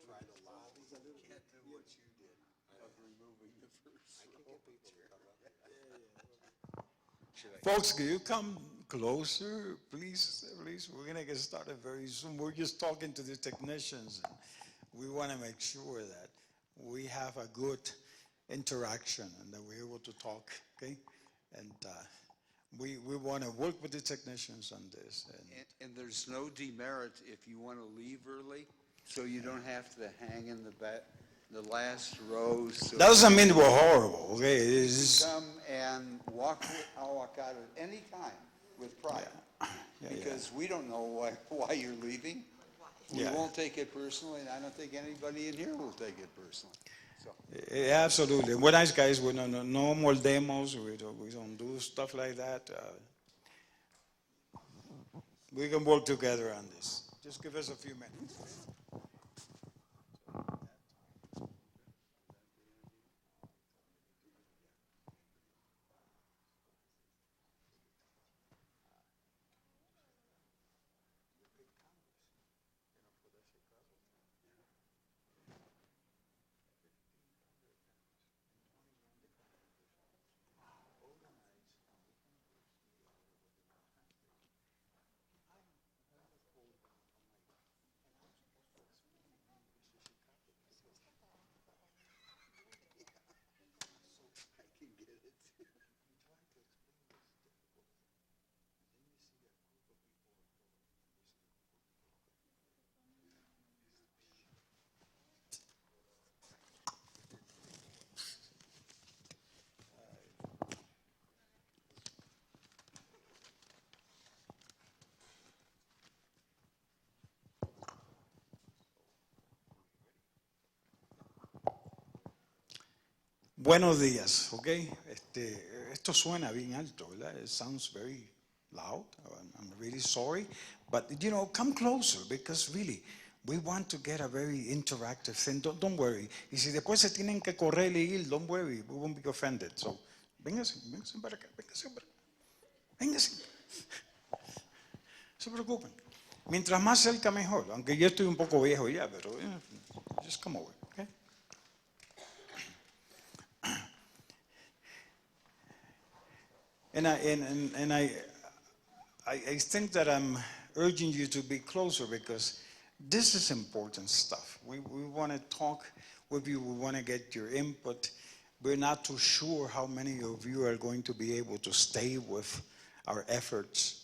try to lobby, you can't do what you did of removing the first row. Folks, can you come closer, please? Please, we're gonna get started very soon. We're just talking to the technicians. And we want to make sure that we have a good interaction and that we're able to talk, okay? And we want to work with the technicians on this. And there's no demerit if you want to leave early, so you don't have to hang in the last row. So Doesn't mean we're horrible, okay? It's come and walk out at any time with pride. Because we don't know why you're leaving. We won't take it personally, and I don't think anybody in here will take it personally. So. Absolutely. We're nice guys. We don't no more demos. We don't do stuff like that. We can work together on this. Just give us a few minutes. Buenos días, ¿ok? Esto suena bien alto, ¿verdad? It sounds very loud. I'm really sorry. But, you know, come closer because really, we want to get a very interactive thing. Don't worry. Y si después se tienen que correr y ir, don't worry. We won't be offended. So, véngase para acá, véngase para acá. Véngase. No se preocupen. Mientras más cerca, mejor. Aunque yo estoy un poco viejo ya, pero just come over, okay? And I think that I'm urging you to be closer because this is important stuff. We want to talk with you. We want to get your input. We're not too sure how many of you are going to be able to stay with our efforts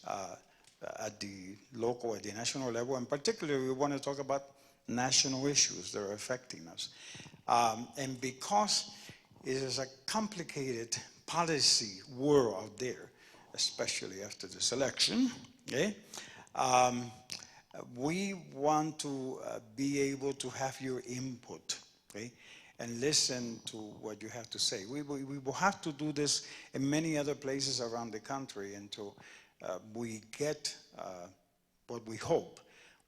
at the local, at the national level. And particularly, we want to talk about national issues that are affecting us. And because it is a complicated policy war out there, especially after this election, okay? We want to be able to have your input, okay? And listen to what you have to say. We will have to do this in many other places around the country until we get what we hope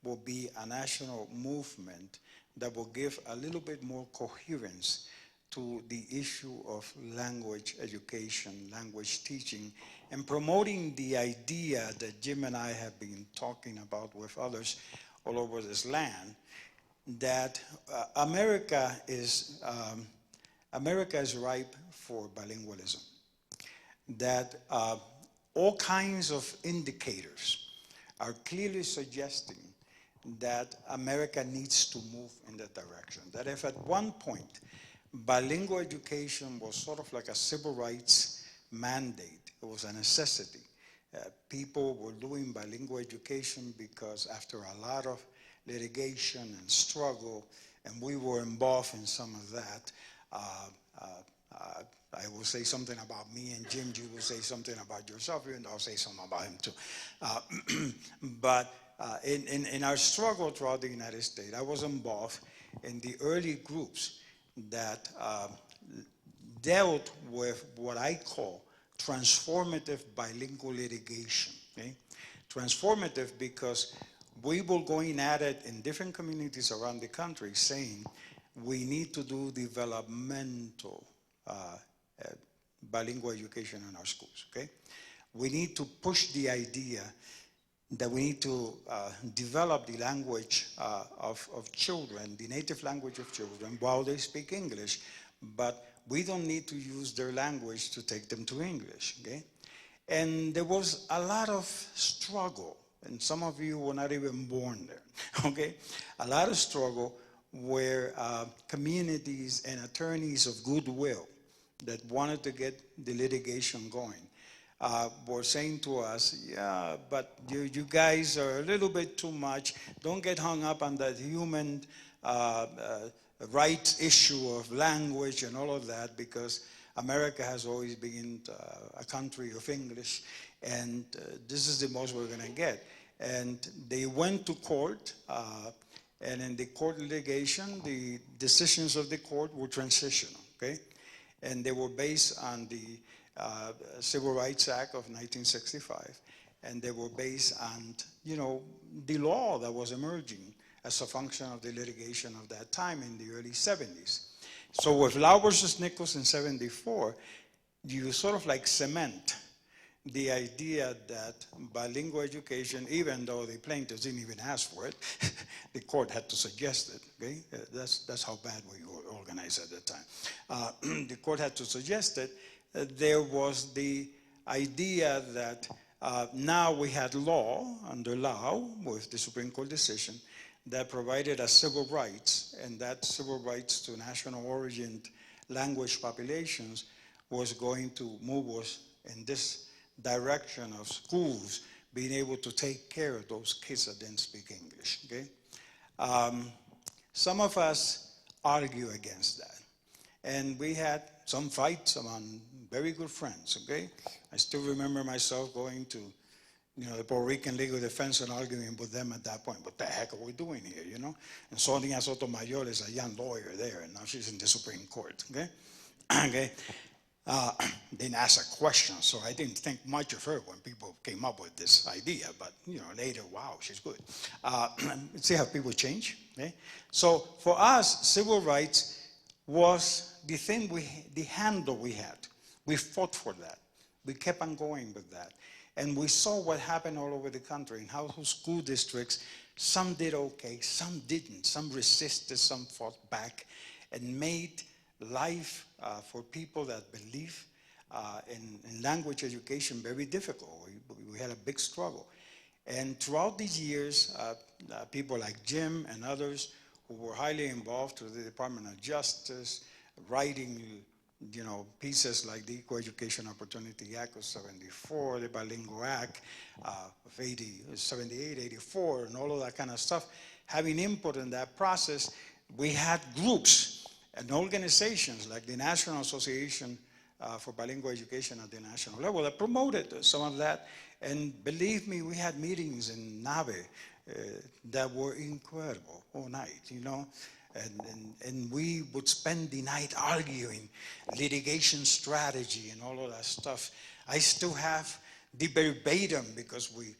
will be a national movement that will give a little bit more coherence to the issue of language education, language teaching, and promoting the idea that Jim and I have been talking about with others all over this land, that America is ripe for bilingualism, that all kinds of indicators are clearly suggesting that America needs to move in that direction, that if at one point bilingual education was sort of like a civil rights mandate. It was a necessity. People were doing bilingual education because after a lot of litigation and struggle, and we were involved in some of that, I will say something about me, and Jim, you will say something about yourself, and I'll say something about him too. But in our struggle throughout the United States, I was involved in the early groups that dealt with what I call transformative bilingual litigation. Okay? Transformative because we were going at it in different communities around the country saying we need to do developmental bilingual education in our schools. Okay? We need to push the idea that we need to develop the language of children, the native language of children, while they speak English, but we don't need to use their language to take them to English, okay? And there was a lot of struggle, and some of you were not even born there, okay? A lot of struggle where communities and attorneys of goodwill that wanted to get the litigation going were saying to us, yeah, but you guys are a little bit too much. Don't get hung up on that human rights issue of language and all of that, because America has always been a country of English, and this is the most we're going to get. And they went to court, and in the court litigation, the decisions of the court were transitional, okay? And they were based on the Civil Rights Act of 1965, and they were based on, you know, the law that was emerging as a function of the litigation of that time in the early 70s. So with Lau versus Nichols in 74, you sort of like cement the idea that bilingual education, even though the plaintiffs didn't even ask for it, the court had to suggest it, okay? That's how bad we were organized at the time. The court had to suggest it. There was the idea that now we had law under Lau with the Supreme Court decision that provided a civil rights, and that civil rights to national origin language populations was going to move us in this direction of schools being able to take care of those kids that didn't speak English, okay? Some of us argue against that. And we had some fights among very good friends, okay? I still remember myself going to, you know, the Puerto Rican Legal Defense and arguing with them at that point. What the heck are we doing here, you know? And Sonia Sotomayor is a young lawyer there, and now she's in the Supreme Court, okay? Okay. Didn't ask a question, so I didn't think much of her when people came up with this idea, but you know, later, wow, she's good. See how people change, okay? So for us, civil rights was the thing, the handle we had. We fought for that. We kept on going with that. And we saw what happened all over the country and how school districts, some did okay, some didn't. Some resisted, some fought back, and made life for people that believe in language education very difficult. We had a big struggle. And throughout these years, people like Jim and others who were highly involved through the Department of Justice, writing, you know, pieces like the Equal Education Opportunity Act of 74, the Bilingual Act of 78, 84, and all of that kind of stuff, having input in that process, we had groups and organizations like the National Association for Bilingual Education at the national level that promoted some of that. And believe me, we had meetings in Nave that were incredible all night, you know. And we would spend the night arguing litigation strategy and all of that stuff. I still have the verbatim because we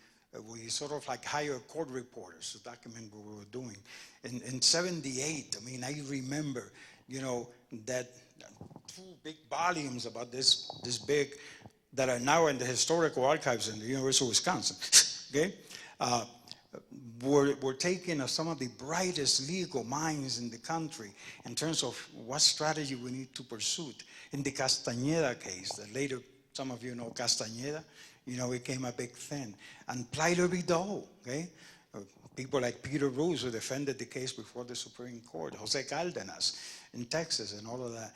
sort of like hired court reporters to document what we were doing. In 78, I mean, I remember, you know, that 2 big volumes about this big that are now in the historical archives in the University of Wisconsin, okay? Were taken of some of the brightest legal minds in the country in terms of what strategy we need to pursue. In the Castañeda case, that later some of you know Castañeda, you know, it became a big thing. And Plailo Vidal, okay? People like Peter Roos, who defended the case before the Supreme Court, Jose Cárdenas in Texas and all of that.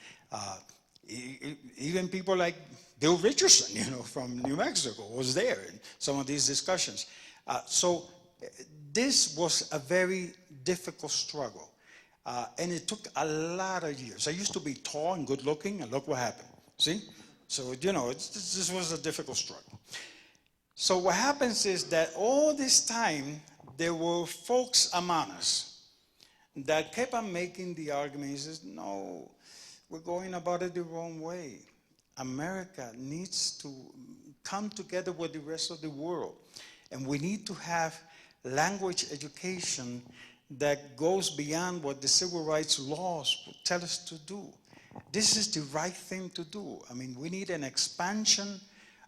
Even people like Bill Richardson, you know, from New Mexico was there in some of these discussions. So this was a very difficult struggle. And it took a lot of years. I used to be tall and good looking, and look what happened. See? So, you know, this was a difficult struggle. So what happens is that all this time, there were folks among us that kept on making the argument. He says, no, we're going about it the wrong way. America needs to come together with the rest of the world. And we need to have language education that goes beyond what the civil rights laws tell us to do. This is the right thing to do. I mean, we need an expansion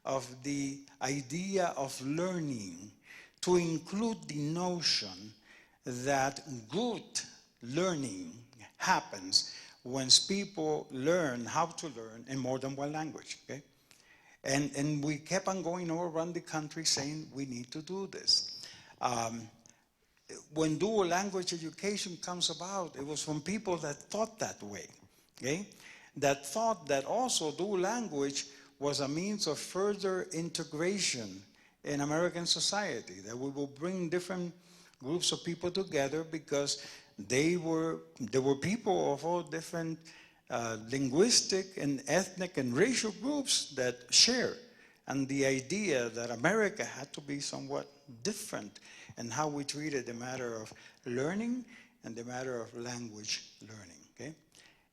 of the idea of learning to include the notion that good learning happens when people learn how to learn in more than one language, okay? And we kept on going all around the country saying we need to do this. When dual language education comes about, it was from people that thought that way, okay? That thought that also dual language was a means of further integration in American society, that we will bring different groups of people together because there were people of all different linguistic and ethnic and racial groups that share. And the idea that America had to be somewhat different in how we treated the matter of learning and the matter of language learning, okay?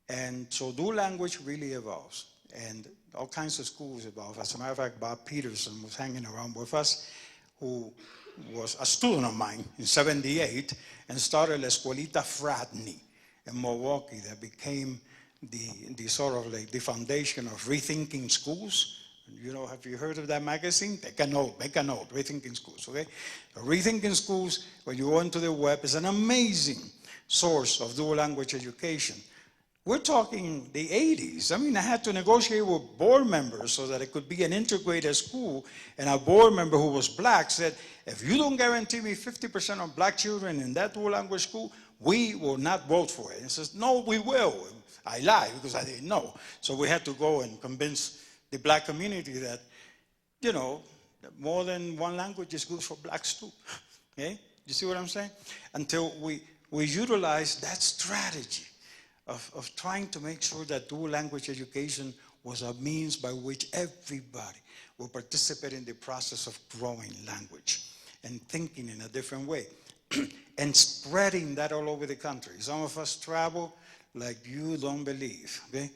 And so dual language really evolves, and all kinds of schools evolve. As a matter of fact, Bob Peterson was hanging around with us, who was a student of mine in '78 and started La Escuelita Fratney in Milwaukee that became the sort of like the foundation of rethinking schools. You know, have you heard of that magazine? Take a note, Rethinking Schools, okay? So Rethinking Schools, when you go into the web, is an amazing source of dual language education. We're talking the 80s. I mean, I had to negotiate with board members so that it could be an integrated school, and a board member who was black said, if you don't guarantee me 50% of black children in that dual language school, we will not vote for it. And says, no, we will. I lied because I didn't know. So we had to go and convince the black community that, you know, more than one language is good for blacks too. Okay? You see what I'm saying? Until we utilize that strategy of trying to make sure that dual language education was a means by which everybody will participate in the process of growing language and thinking in a different way and spreading that all over the country. Some of us travel like you don't believe, okay?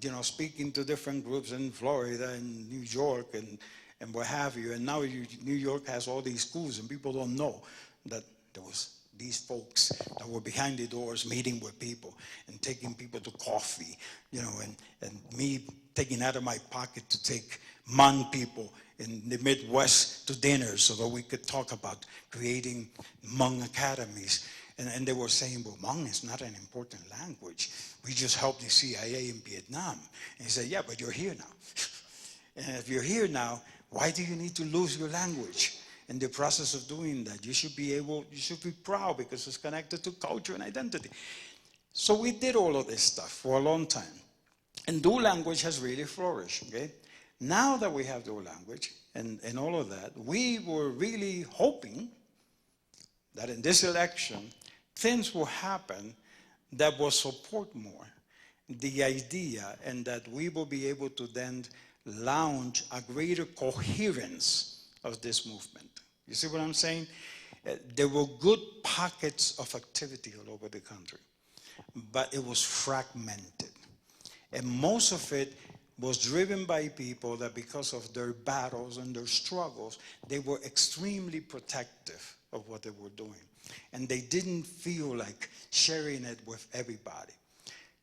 You know, speaking to different groups in Florida and New York and what have you. And now New York has all these schools, and people don't know that there was these folks that were behind the doors meeting with people and taking people to coffee, you know, and me taking out of my pocket to take Hmong people in the Midwest to dinner so that we could talk about creating Hmong academies. And they were saying, well, Hmong is not an important language. We just helped the CIA in Vietnam. And he said, yeah, but you're here now. And if you're here now, why do you need to lose your language? In the process of doing that, you should be proud because it's connected to culture and identity. So we did all of this stuff for a long time. And dual language has really flourished, okay? Now that we have dual language and all of that, we were really hoping that in this election, things will happen that will support more the idea, and that we will be able to then launch a greater coherence of this movement. You see what I'm saying? There were good pockets of activity all over the country, but it was fragmented. And most of it was driven by people that, because of their battles and their struggles, they were extremely protective of what they were doing. And they didn't feel like sharing it with everybody.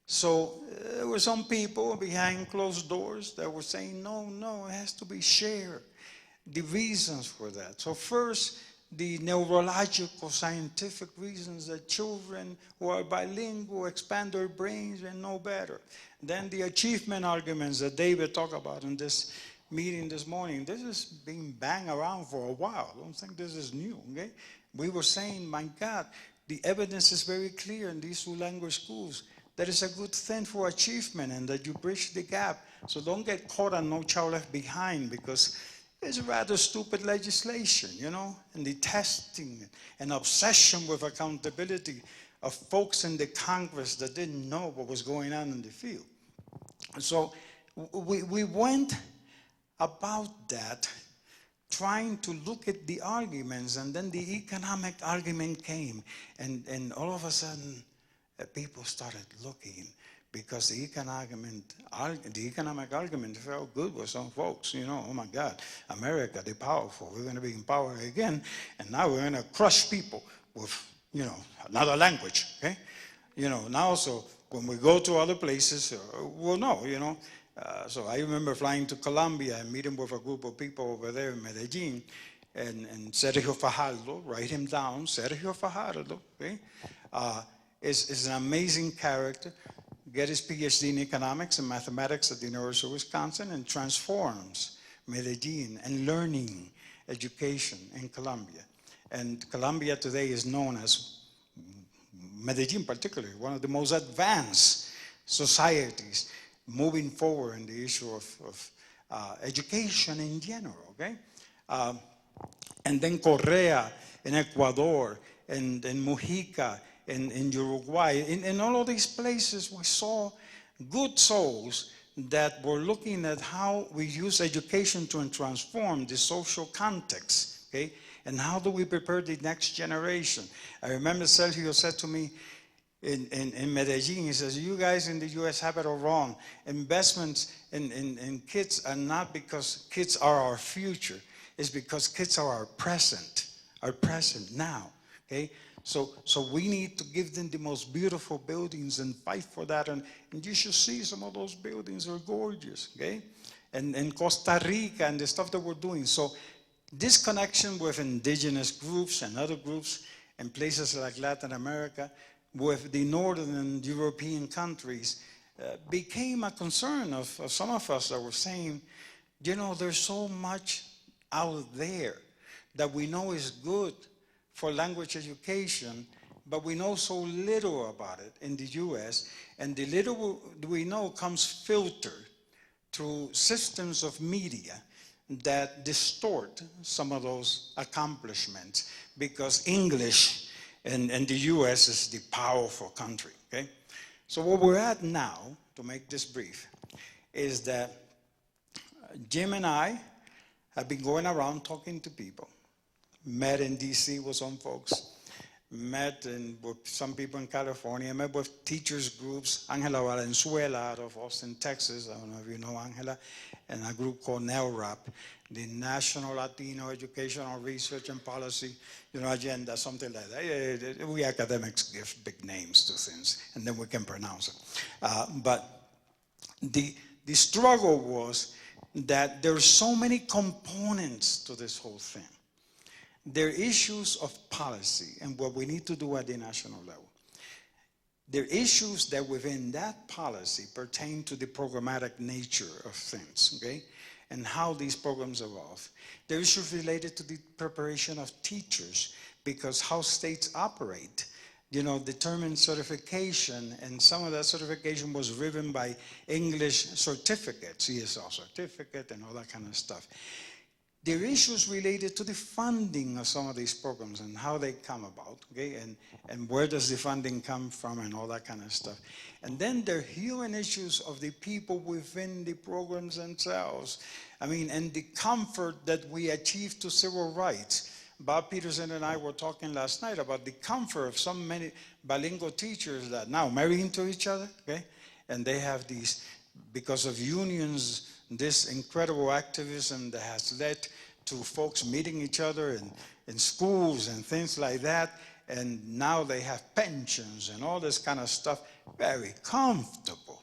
So there were some people behind closed doors that were saying, no, it has to be shared. The reasons for that. So first, the neurological, scientific reasons that children who are bilingual expand their brains and know better. Then the achievement arguments that David talked about in this meeting this morning. This has been banged around for a while. I don't think this is new, okay? We were saying, my God, the evidence is very clear in these two language schools that it's a good thing for achievement and that you bridge the gap. So don't get caught on No Child Left Behind, because it's rather stupid legislation, you know, and the testing and obsession with accountability of folks in the Congress that didn't know what was going on in the field. So we went about that trying to look at the arguments, and then the economic argument came, and all of a sudden people started looking, because the economic argument felt good with some folks. You know, oh my God, America, they're powerful. We're going to be in power again, and now we're going to crush people with, you know, another language, okay? You know, now, so when we go to other places, we'll know, you know. So I remember flying to Colombia and meeting with a group of people over there in Medellin, and Sergio Fajardo, write him down, Sergio Fajardo, okay, is an amazing character, get his PhD in economics and mathematics at the University of Wisconsin, and transforms Medellin and learning education in Colombia. And Colombia today is known as, Medellin particularly, one of the most advanced societies moving forward in the issue of education in general, okay? And then Correa in Ecuador, and Mujica in Uruguay. In all of these places, we saw good souls that were looking at how we use education to transform the social context, okay? And how do we prepare the next generation? I remember Sergio said to me in Medellin, he says, you guys in the US have it all wrong. Investments in kids are not because kids are our future. It's because kids are our present now, okay? So we need to give them the most beautiful buildings and fight for that. And you should see some of those buildings are gorgeous, okay? And Costa Rica and the stuff that we're doing. So this connection with indigenous groups and other groups in places like Latin America, with the northern European countries, became a concern of some of us that were saying, you know, there's so much out there that we know is good for language education, but we know so little about it in the US, and the little we know comes filtered through systems of media that distort some of those accomplishments, because English in the US is the powerful country, okay? So where we're at now, to make this brief, is that Jim and I have been going around talking to people. Met in DC with some folks, met with some people in California, met with teachers groups, Angela Valenzuela out of Austin, Texas, I don't know if you know Angela, and a group called NELRAP, the National Latino Educational Research and Policy, agenda, something like that. We academics give big names to things, and then we can pronounce it. But the struggle was that there are so many components to this whole thing. There are issues of policy and what we need to do at the national level. There are issues that within that policy pertain to the programmatic nature of things, okay? And how these programs evolve. There are issues related to the preparation of teachers, because how states operate, determine certification, and some of that certification was driven by English certificates, ESL certificate and all that kind of stuff. There are issues related to the funding of some of these programs and how they come about, okay? And where does the funding come from and all that kind of stuff. And then there are human issues of the people within the programs themselves. I mean, and the comfort that we achieve to civil rights. Bob Peterson and I were talking last night about the comfort of so many bilingual teachers that now marry into each other, okay? And they have these, because of unions, this incredible activism that has led to folks meeting each other in schools and things like that. And now they have pensions and all this kind of stuff. Very comfortable,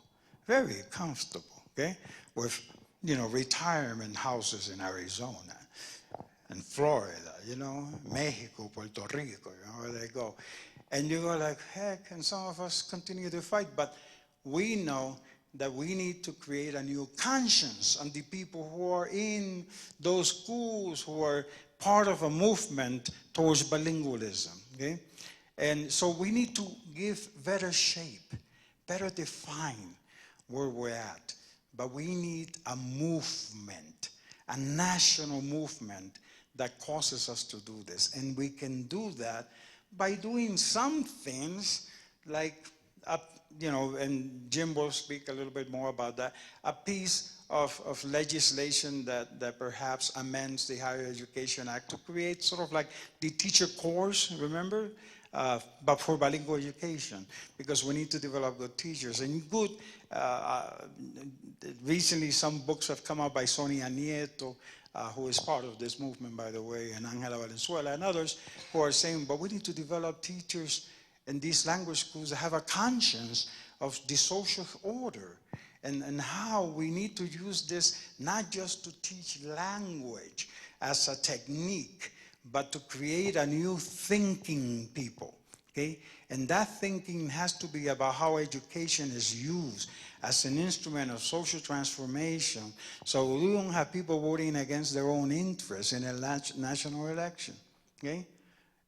okay? With, retirement houses in Arizona and Florida, Mexico, Puerto Rico, where they go. And you go like, heck, and some of us continue to fight, but we know that we need to create a new conscience on the people who are in those schools, who are part of a movement towards bilingualism, okay? And so we need to give better shape, better define where we're at. But we need a movement, a national movement that causes us to do this. And we can do that by doing some things like, and Jim will speak a little bit more about that, a piece of legislation that perhaps amends the Higher Education Act to create sort of like the teacher course, remember? But for bilingual education, because we need to develop good teachers. And good, recently some books have come out by Sonia Nieto, who is part of this movement, by the way, and Angela Valenzuela and others, who are saying, but we need to develop teachers in these language schools that have a conscience of the social order and how we need to use this not just to teach language as a technique, but to create a new thinking people. Okay? And that thinking has to be about how education is used as an instrument of social transformation, so we don't have people voting against their own interests in a national election. Okay?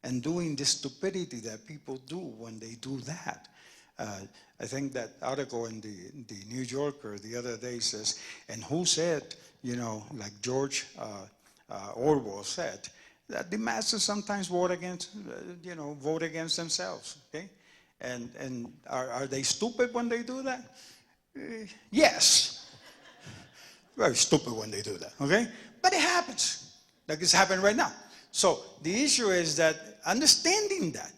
And doing the stupidity that people do when they do that. I think that article in the New Yorker the other day says, and who said, you know, like George Orwell said, that the masses sometimes vote against, vote against themselves, okay? And are they stupid when they do that? Yes. Very stupid when they do that, okay? But it happens, like it's happening right now. So the issue is that understanding that,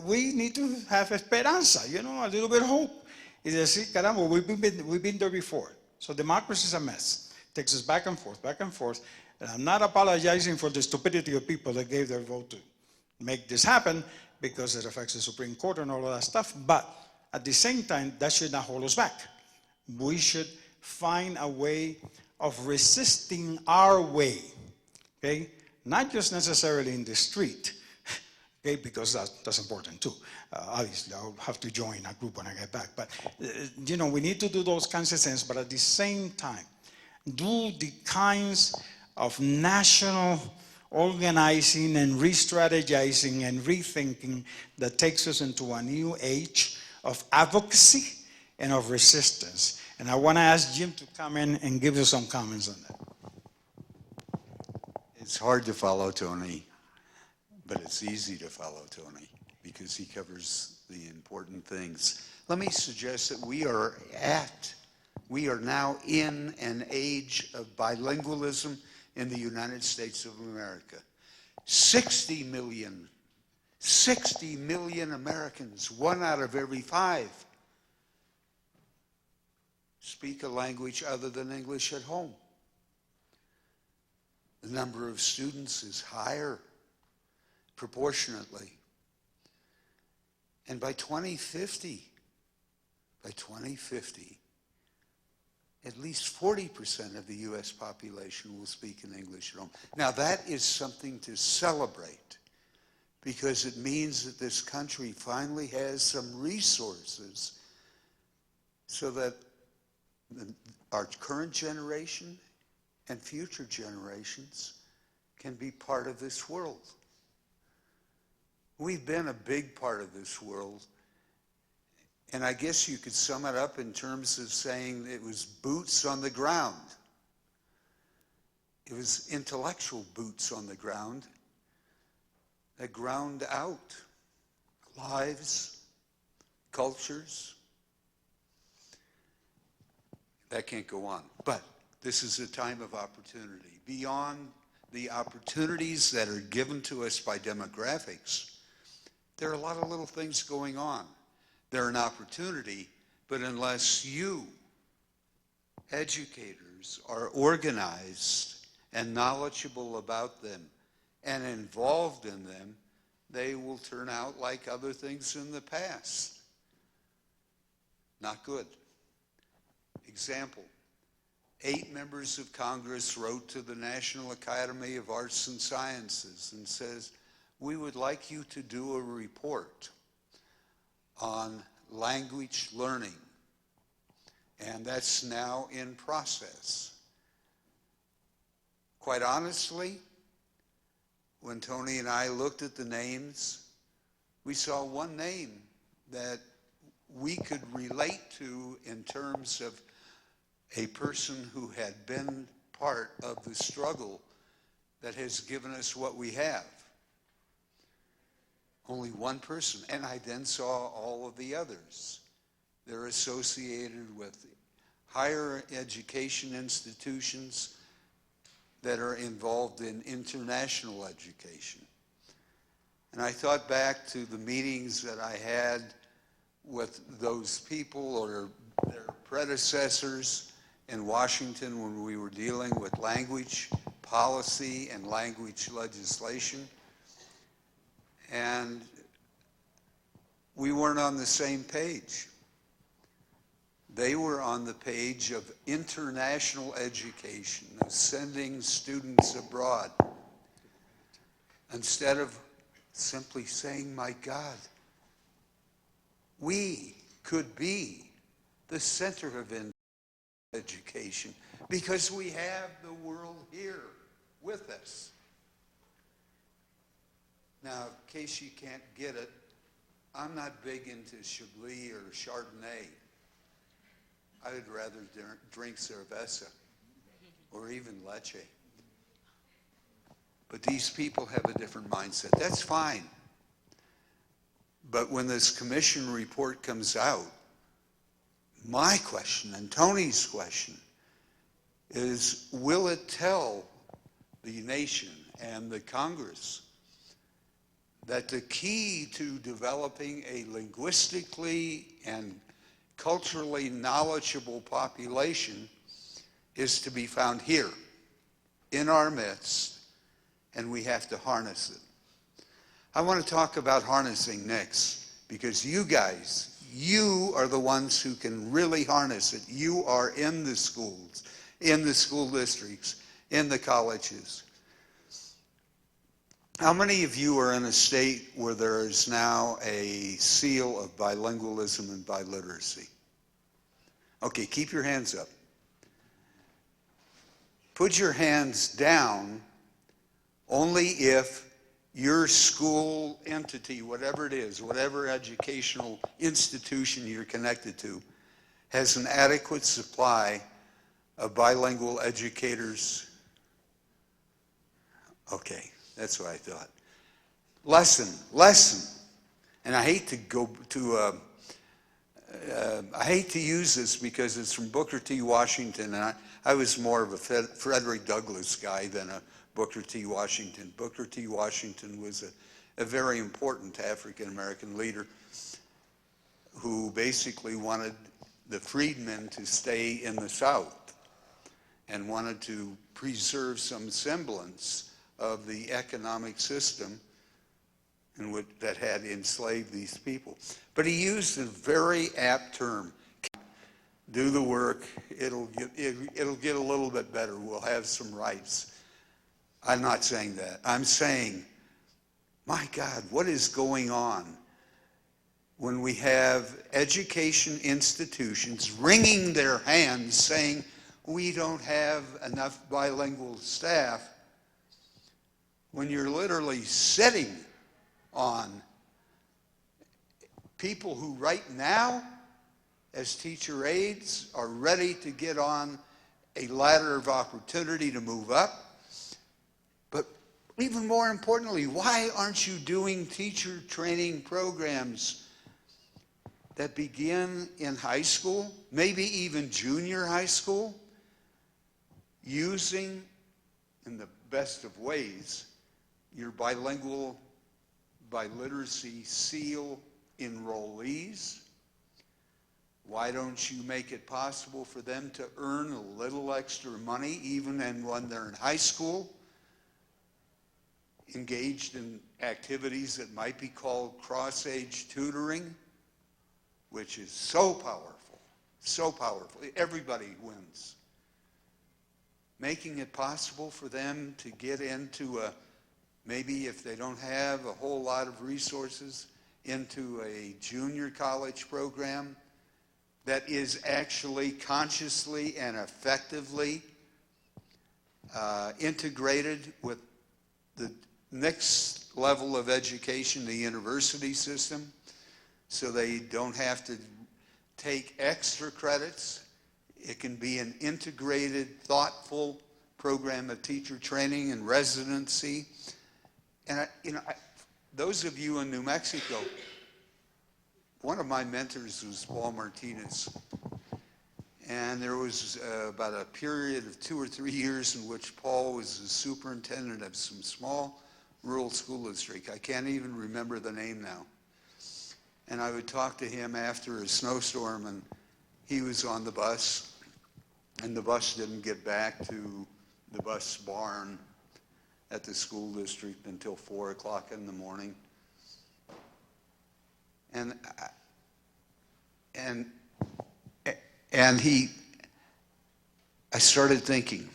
we need to have esperanza, you know, a little bit of hope. Y decir, caramba, we've been there before. So democracy is a mess. It takes us back and forth, back and forth. And I'm not apologizing for the stupidity of people that gave their vote to make this happen, because it affects the Supreme Court and all of that stuff. But at the same time, that should not hold us back. We should find a way of resisting our way, okay? Not just necessarily in the street, okay, because that's important too. Obviously, I'll have to join a group when I get back. But, you know, we need to do those kinds of things, but at the same time, do the kinds of national organizing and re-strategizing and rethinking that takes us into a new age of advocacy and of resistance. And I want to ask Jim to come in and give us some comments on that. It's hard to follow Tony, but it's easy to follow Tony because he covers the important things. Let me suggest that we are now in an age of bilingualism in the United States of America. 60 million Americans, 1 out of every 5, speak a language other than English at home. The number of students is higher proportionately. And by 2050, at least 40% of the U.S. population will speak in English at home. Now that is something to celebrate, because it means that this country finally has some resources so that our current generation and future generations can be part of this world. We've been a big part of this world, and I guess you could sum it up in terms of saying it was boots on the ground. It was intellectual boots on the ground that ground out lives, cultures. That can't go on. But this is a time of opportunity. Beyond the opportunities that are given to us by demographics, there are a lot of little things going on. They're an opportunity, but unless you, educators, are organized and knowledgeable about them and involved in them, they will turn out like other things in the past. Not good. Example, 8 members of Congress wrote to the National Academy of Arts and Sciences and says, we would like you to do a report on language learning. And that's now in process. Quite honestly, when Tony and I looked at the names, we saw one name that we could relate to in terms of a person who had been part of the struggle that has given us what we have. Only one person. And I then saw all of the others. They're associated with higher education institutions that are involved in international education. And I thought back to the meetings that I had with those people or their predecessors in Washington when we were dealing with language policy and language legislation. And we weren't on the same page. They were on the page of international education, of sending students abroad, instead of simply saying, my God, we could be the center of education because we have the world here with us. Now, in case you can't get it, I'm not big into Chablis or Chardonnay. I would rather drink cerveza or even leche. But these people have a different mindset. That's fine. But when this commission report comes out, my question and Tony's question is, will it tell the nation and the Congress that the key to developing a linguistically and culturally knowledgeable population is to be found here, in our midst, and we have to harness it. I want to talk about harnessing next, because you guys, you are the ones who can really harness it. You are in the schools, in the school districts, in the colleges. How many of you are in a state where there is now a seal of bilingualism and biliteracy? Okay, keep your hands up. Put your hands down only if your school entity, whatever it is, whatever educational institution you're connected to, has an adequate supply of bilingual educators. Okay, that's what I thought. Lesson. And I hate to go to, I hate to use this because it's from Booker T. Washington, and I was more of a Frederick Douglass guy than a Booker T. Washington. Booker T. Washington was a very important African-American leader who basically wanted the freedmen to stay in the South and wanted to preserve some semblance of the economic system that had enslaved these people. But he used a very apt term. Do the work, it'll get a little bit better. We'll have some rights. I'm not saying that. I'm saying, my God, what is going on when we have education institutions wringing their hands saying, we don't have enough bilingual staff, when you're literally sitting on people who right now, as teacher aides, are ready to get on a ladder of opportunity to move up. But even more importantly, why aren't you doing teacher training programs that begin in high school, maybe even junior high school, using, in the best of ways, your bilingual, biliteracy seal enrollees? Why don't you make it possible for them to earn a little extra money even when they're in high school, engaged in activities that might be called cross-age tutoring, which is so powerful, so powerful. Everybody wins. Making it possible for them to get into maybe if they don't have a whole lot of resources, into a junior college program that is actually consciously and effectively integrated with the next level of education, the university system, so they don't have to take extra credits. It can be an integrated, thoughtful program of teacher training and residency. And those of you in New Mexico, one of my mentors was Paul Martinez. And there was about a period of 2 or 3 years in which Paul was the superintendent of some small rural school district. I can't even remember the name now. And I would talk to him after a snowstorm, and he was on the bus, and the bus didn't get back to the bus barn at the school district until 4 o'clock in the morning. And And I started thinking,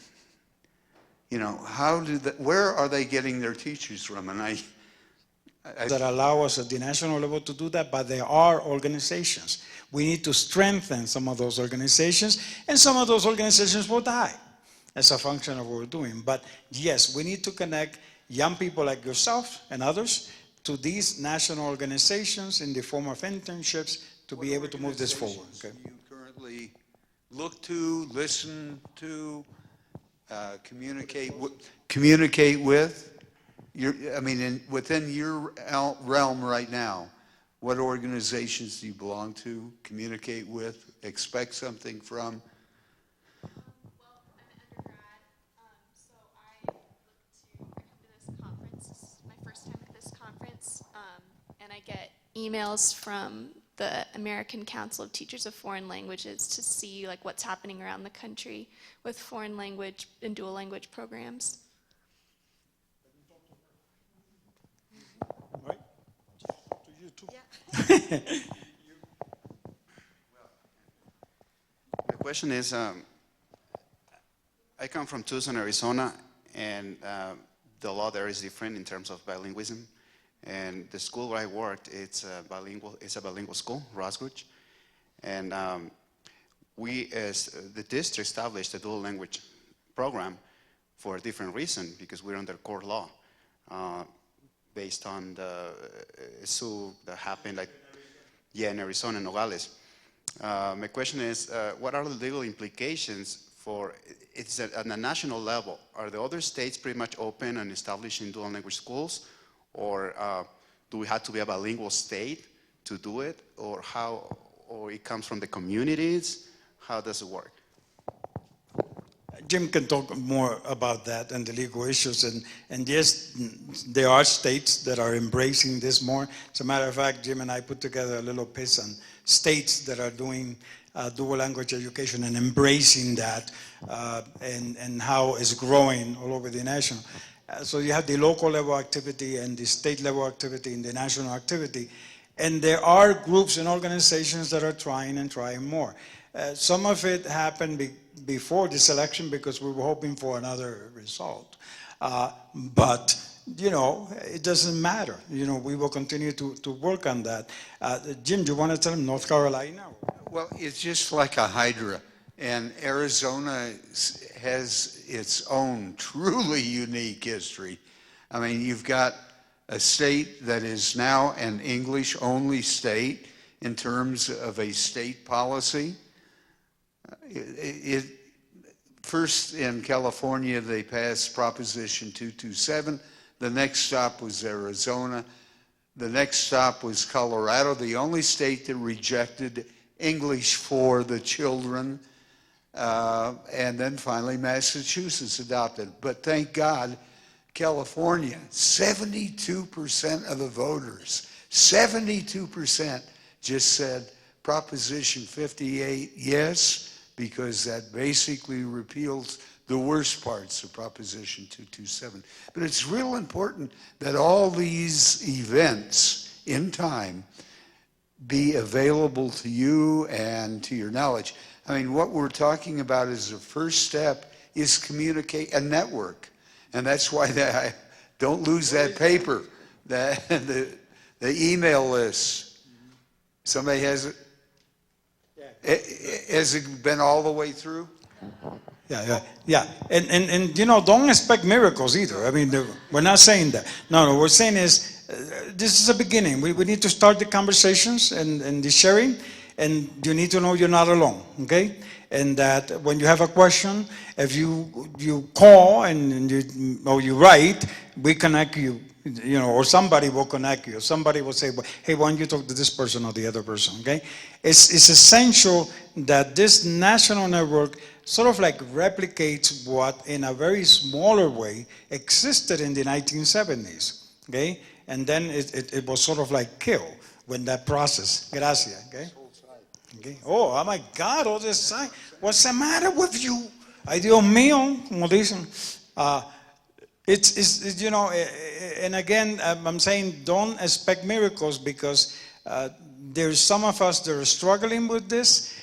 where are they getting their teachers from? And that allow us at the national level to do that, but there are organizations. We need to strengthen some of those organizations, and some of those organizations will die as a function of what we're doing. But yes, we need to connect young people like yourself and others to these national organizations in the form of internships to be able to move this forward. Okay? Do you currently look to, listen to, communicate with? Within your realm right now, what organizations do you belong to, communicate with, expect something from? Well, I'm an undergrad, so I come to this conference. This is my first time at this conference, and I get emails from the American Council of Teachers of Foreign Languages to see what's happening around the country with foreign language and dual language programs. Right? To you too. Yeah. The question is, I come from Tucson, Arizona, and the law there is different in terms of bilingualism. And the school where I worked, it's a bilingual school, Rosgrouch. And we, as the district, established a dual language program for a different reason, because we're under court law, based on the issue that happened, in Arizona, Nogales. My question is, what are the legal implications for, it's at the national level? Are the other states pretty much open and establishing dual language schools? Or do we have to be a bilingual state to do it? Or it comes from the communities? How does it work? Jim can talk more about that and the legal issues. And yes, there are states that are embracing this more. As a matter of fact, Jim and I put together a little piece on states that are doing dual language education and embracing that, and how it's growing all over the nation. So you have the local level activity and the state level activity and the national activity. And there are groups and organizations that are trying more. Some of it happened before this election because we were hoping for another result. But, it doesn't matter. We will continue to work on that. Jim, do you want to tell him North Carolina? Well, it's just like a hydra. And Arizona has its own truly unique history. I mean, you've got a state that is now an English-only state in terms of a state policy. First in California, they passed Proposition 227. The next stop was Arizona. The next stop was Colorado, the only state that rejected English for the children. And then finally Massachusetts adopted. But thank God, California, 72% of the voters, 72% just said Proposition 58, yes, because that basically repeals the worst parts of Proposition 227. But it's real important that all these events in time be available to you and to your knowledge. I mean, what we're talking about is the first step is communicate a network. And that's why don't lose that paper, the email list. Somebody has it? Has it been all the way through? Yeah. And don't expect miracles either. I mean, we're not saying that. No, we're saying is, this is a beginning. We need to start the conversations and the sharing, and you need to know you're not alone, okay? And that when you have a question, if you call and you write, we connect you, or somebody will connect you. Somebody will say, hey, why don't you talk to this person or the other person, okay? It's essential that this national network sort of replicates what in a very smaller way existed in the 1970s, okay? And then it was sort of killed when that process, gracias, okay? Okay. Oh my God, all this time. What's the matter with you? Ay, Dios mío, como dicen. It's and again, I'm saying don't expect miracles because there's some of us that are struggling with this.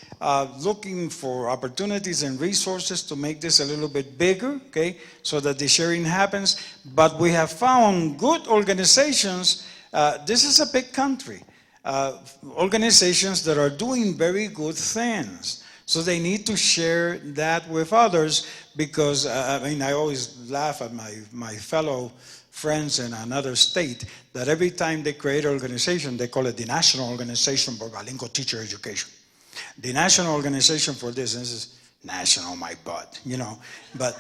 looking for opportunities and resources to make this a little bit bigger, okay, so that the sharing happens. But we have found good organizations. This is a big country. Organizations that are doing very good things. So they need to share that with others because, I always laugh at my fellow friends in another state that every time they create an organization, they call it the National Organization for Bilingual Teacher Education. The National Organization for this is national, my butt, but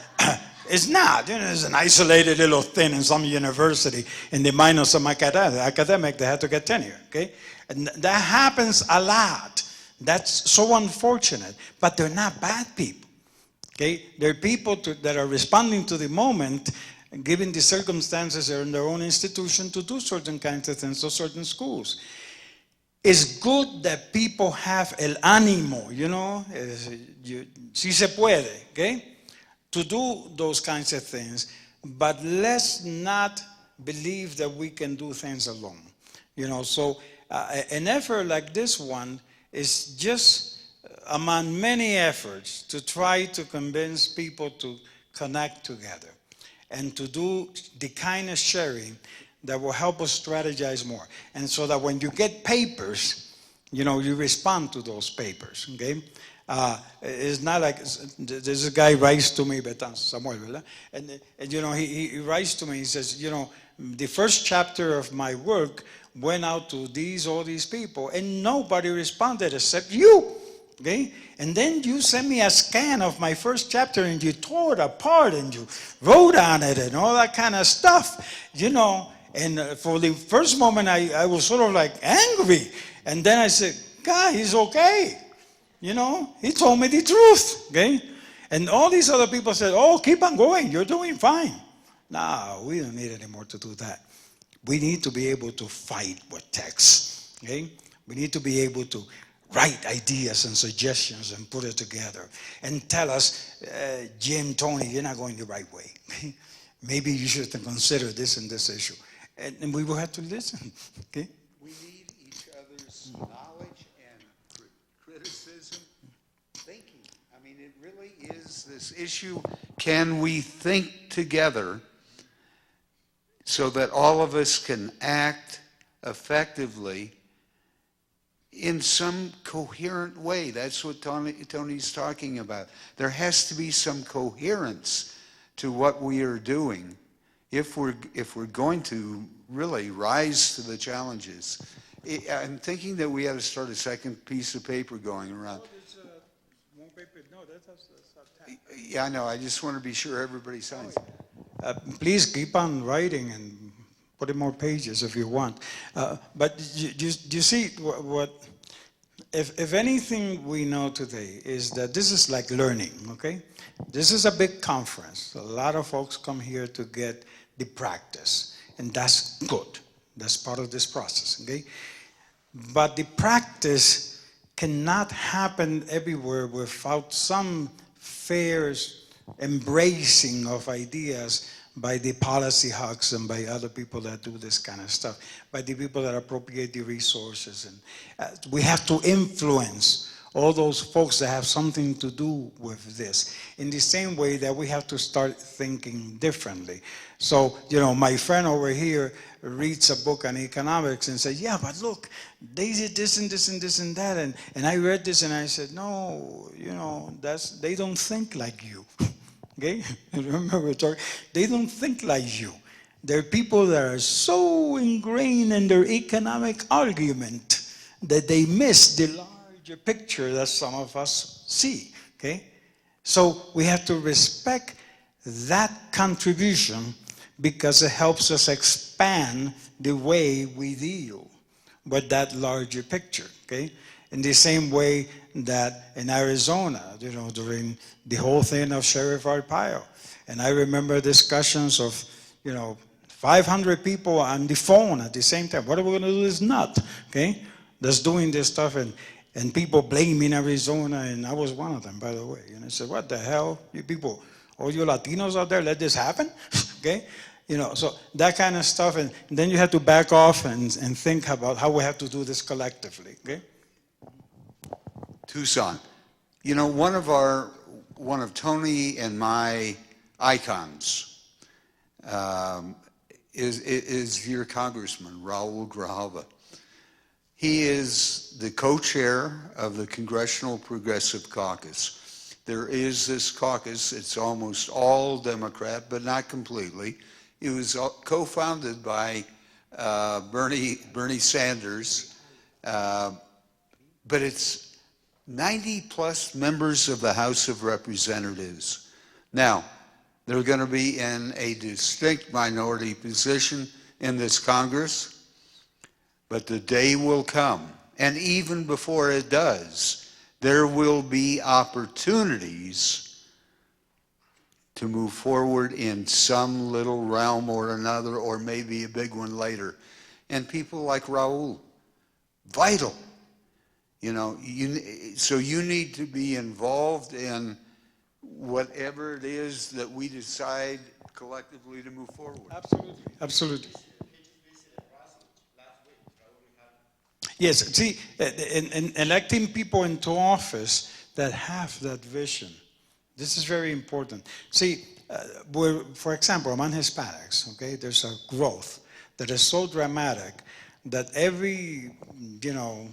it's not. It's an isolated little thing in some university in the mind of some academic that had to get tenure, okay? And that happens a lot. That's so unfortunate, but they're not bad people, okay? They're people that are responding to the moment, given the circumstances in their own institution to do certain kinds of things to certain schools. It's good that people have el ánimo, si se puede, okay, to do those kinds of things, but let's not believe that we can do things alone. So an effort like this one is just among many efforts to try to convince people to connect together and to do the kind of sharing that will help us strategize more. And so that when you get papers, you respond to those papers, okay? It's not like, this guy writes to me, Samuel, ¿verdad? And he writes to me, he says, the first chapter of my work went out to all these people, and nobody responded except you, okay? And then you sent me a scan of my first chapter, and you tore it apart, and you wrote on it, and all that kind of stuff, And for the first moment, I was sort of like angry. And then I said, God, he's okay. He told me the truth, okay? And all these other people said, oh, keep on going. You're doing fine. No, we don't need any more to do that. We need to be able to fight with text, okay? We need to be able to write ideas and suggestions and put it together and tell us, Jim, Tony, you're not going the right way. Maybe you should consider this and this issue. And we will have to listen, okay? We need each other's knowledge and criticism, thinking. It really is this issue. Can we think together so that all of us can act effectively in some coherent way? That's what Tony's talking about. There has to be some coherence to what we are doing if we're going to really rise to the challenges. I'm thinking that we had to start a second piece of paper going around. One paper. No, that's Yeah, I know. I just want to be sure everybody signs. Please keep on writing and put in more pages if you want. But you see what if anything we know today is that this is like learning, okay? This is a big conference. A lot of folks come here to get the practice, and that's good. That's part of this process, okay? But the practice cannot happen everywhere without some fair embracing of ideas by the policy hawks and by other people that do this kind of stuff, by the people that appropriate the resources. And we have to influence all those folks that have something to do with this in the same way that we have to start thinking differently. So, my friend over here reads a book on economics and says, yeah, but look, they did this and this and this and that. And I read this and I said, no, they don't think like you. Okay? Remember we were talking? They don't think like you. They're people that are so ingrained in their economic argument that they miss the larger picture that some of us see. Okay? So we have to respect that contribution because it helps us expand the way we deal with that larger picture. Okay? In the same way that in Arizona, during the whole thing of Sheriff Arpaio, and I remember discussions of, 500 people on the phone at the same time. What are we going to do this nut, okay, that's doing this stuff, and people blaming Arizona, and I was one of them, by the way. And I said, what the hell, you people, all you Latinos out there, let this happen, okay? So that kind of stuff, and then you have to back off and think about how we have to do this collectively, okay? Tucson. You know, one of Tony and my icons is your congressman, Raul Grijalva. He is the co-chair of the Congressional Progressive Caucus. There is this caucus, it's almost all Democrat, but not completely. It was co-founded by Bernie Sanders, but it's 90 plus members of the House of Representatives. Now, they're going to be in a distinct minority position in this Congress, but the day will come, and even before it does, there will be opportunities to move forward in some little realm or another, or maybe a big one later. And people like Raul, vital. You know, so you need to be involved in whatever it is that we decide collectively to move forward. Absolutely. Absolutely. Yes, see, in electing people into office that have that vision, this is very important. See, for example, among Hispanics, okay, there's a growth that is so dramatic that every, you know,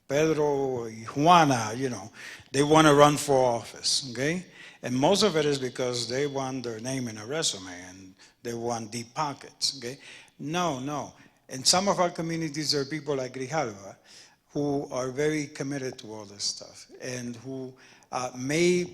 Pedro, Juana, you know, they want to run for office, okay? And most of it is because they want their name in a resume and they want deep pockets, okay? No. In some of our communities, there are people like Grijalva who are very committed to all this stuff and who may